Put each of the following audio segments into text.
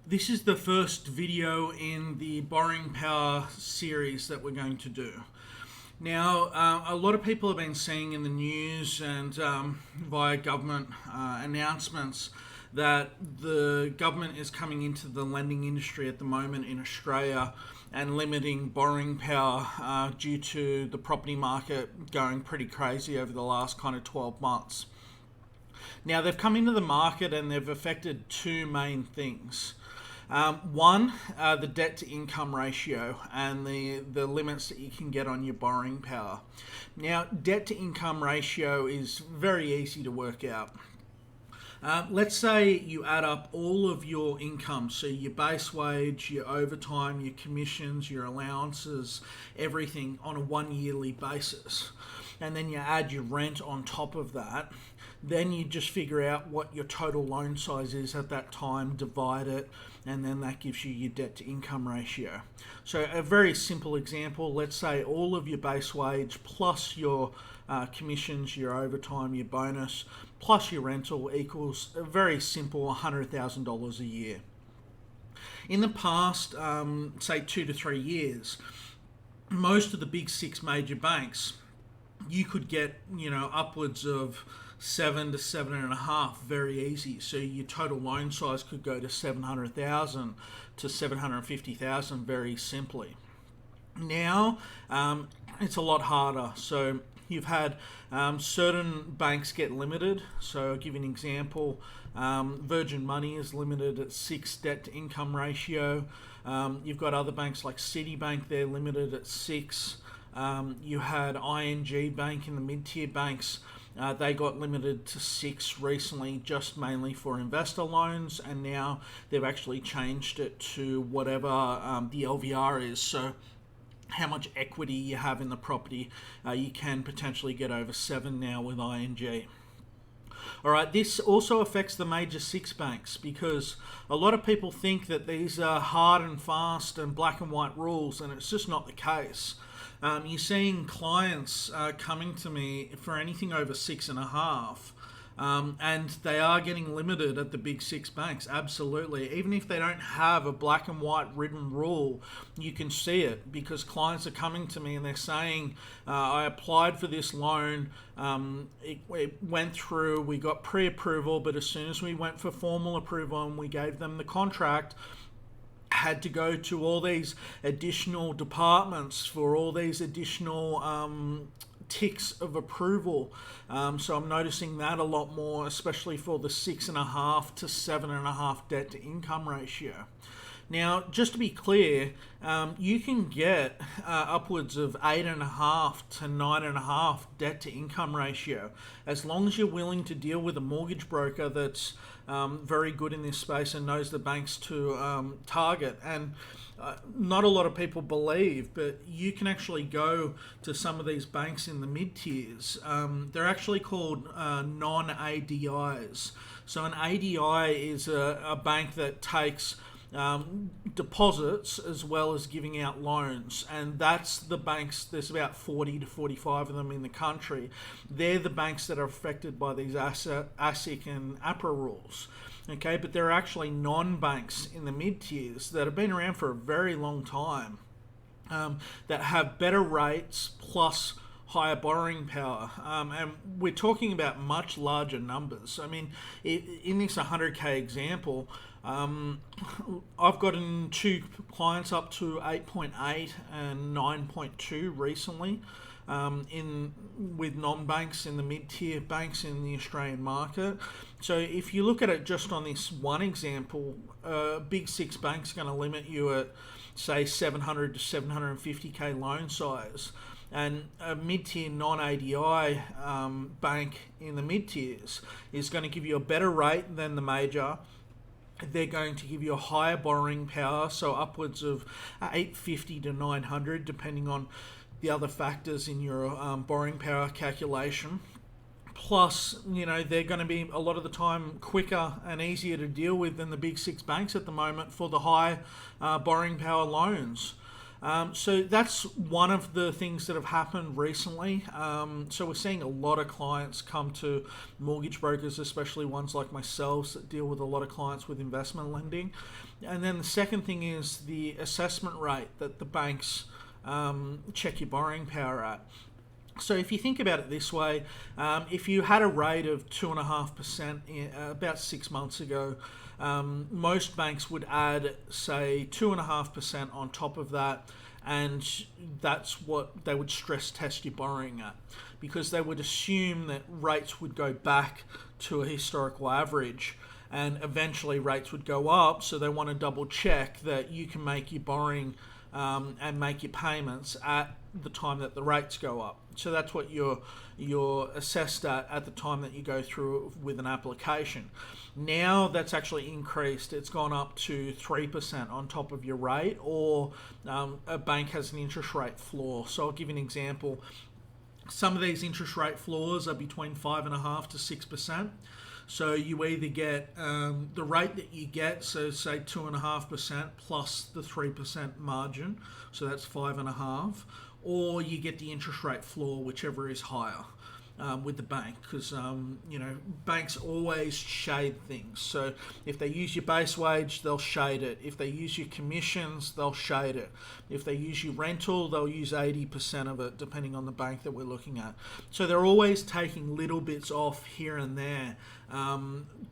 This is the first video in the borrowing power series that we're going to do. Now, a lot of people have been seeing in the news and via government announcements that the government is coming into the lending industry at the moment in Australia and limiting borrowing power due to the property market going pretty crazy over the last kind of 12 months. Now, they've come into the market and they've affected two main things. One, the debt to income ratio and the limits that you can get on your borrowing power. Now, debt to income ratio is very easy to work out. Let's say you add up all of your income, so your base wage, your overtime, your commissions, your allowances, everything on a 1 yearly basis. And then you add your rent on top of that. Then you just figure out what your total loan size is at that time, divide it, and then that gives you your debt to income ratio. So a very simple example, let's say all of your base wage plus your commissions, your overtime, your bonus, plus your rental equals a very simple $100,000 a year. In the past, say 2 to 3 years, most of the big six major banks, you could get, upwards of 7 to 7.5 very easy. So your total loan size could go to 700,000 to 750,000 very simply. Now it's a lot harder. So you've had certain banks get limited. So I'll give you an example. Virgin Money is limited at 6 debt to income ratio. You've got other banks like Citibank, they're limited at 6. You had ING Bank in the mid-tier banks. They got limited to 6 recently, just mainly for investor loans, and now they've actually changed it to whatever the LVR is. So how much equity you have in the property, you can potentially get over 7 now with ING. All right, this also affects the major 6 banks because a lot of people think that these are hard and fast and black and white rules, and it's just not the case. You're seeing clients coming to me for anything over 6.5, and they are getting limited at the big 6 banks, absolutely. Even if they don't have a black and white written rule, you can see it because clients are coming to me and they're saying, I applied for this loan, it went through, we got pre-approval, but as soon as we went for formal approval and we gave them the contract, had to go to all these additional departments for all these additional ticks of approval. So I'm noticing that a lot more, especially for the 6.5 to 7.5 debt to income ratio. Now, just to be clear, you can get upwards of 8.5 to 9.5 debt to income ratio, as long as you're willing to deal with a mortgage broker that's very good in this space and knows the banks to target. And not a lot of people believe, but you can actually go to some of these banks in the mid-tiers. They're actually called non-ADIs. So an ADI is a bank that takes deposits as well as giving out loans, and that's the banks. There's about 40 to 45 of them in the country. They're the banks that are affected by these ASIC and APRA rules. Okay, but there are actually non-banks in the mid-tiers that have been around for a very long time that have better rates plus higher borrowing power, and we're talking about much larger numbers. I mean, in this 100k example, I've gotten 2 clients up to 8.8 and 9.2 recently with non-banks in the mid-tier banks in the Australian market. So if you look at it just on this one example, big 6 banks are going to limit you at say 700 to 750k loan size. And a mid-tier non-ADI bank in the mid-tiers is going to give you a better rate than the major. They're going to give you a higher borrowing power, so upwards of 850 to 900, depending on the other factors in your borrowing power calculation. Plus, they're going to be a lot of the time quicker and easier to deal with than the big 6 banks at the moment for the high borrowing power loans. So that's one of the things that have happened recently. So we're seeing a lot of clients come to mortgage brokers, especially ones like myself that deal with a lot of clients with investment lending. And then the second thing is the assessment rate that the banks check your borrowing power at. So if you think about it this way, if you had a rate of 2.5% about 6 months ago, most banks would add, say, 2.5% on top of that, and that's what they would stress test your borrowing at, because they would assume that rates would go back to a historical average and eventually rates would go up, so they want to double check that you can make your borrowing and make your payments at the time that the rates go up. So that's what you're assessed at the time that you go through with an application. Now that's actually increased. It's gone up to 3% on top of your rate, or a bank has an interest rate floor. So I'll give you an example. Some of these interest rate floors are between 5.5% to 6%. So you either get the rate that you get, so say 2.5% plus the 3% margin, so that's 5.5%, or you get the interest rate floor, whichever is higher with the bank, because banks always shade things. So if they use your base wage, they'll shade it. If they use your commissions, they'll shade it. If they use your rental, they'll use 80% of it, depending on the bank that we're looking at. So they're always taking little bits off here and there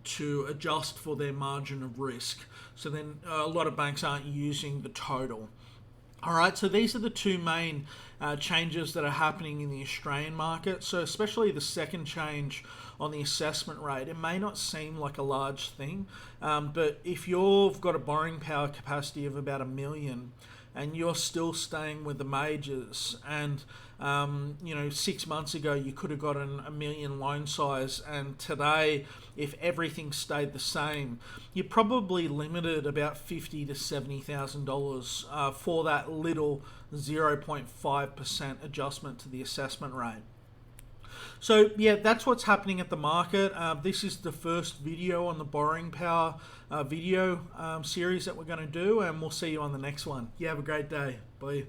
to adjust for their margin of risk. So then a lot of banks aren't using the total. All right, so these are the two main changes that are happening in the Australian market. So especially the second change on the assessment rate, it may not seem like a large thing, but if you've got a borrowing power capacity of about $1 million and you're still staying with the majors, and 6 months ago you could have gotten $1 million loan size, and today, if everything stayed the same, you're probably limited about $50,000 to $70,000 for that little 0.5% adjustment to the assessment rate. So yeah, that's what's happening at the market. This is the first video on the borrowing power video series that we're going to do, and we'll see you on the next one. You have a great day. Bye.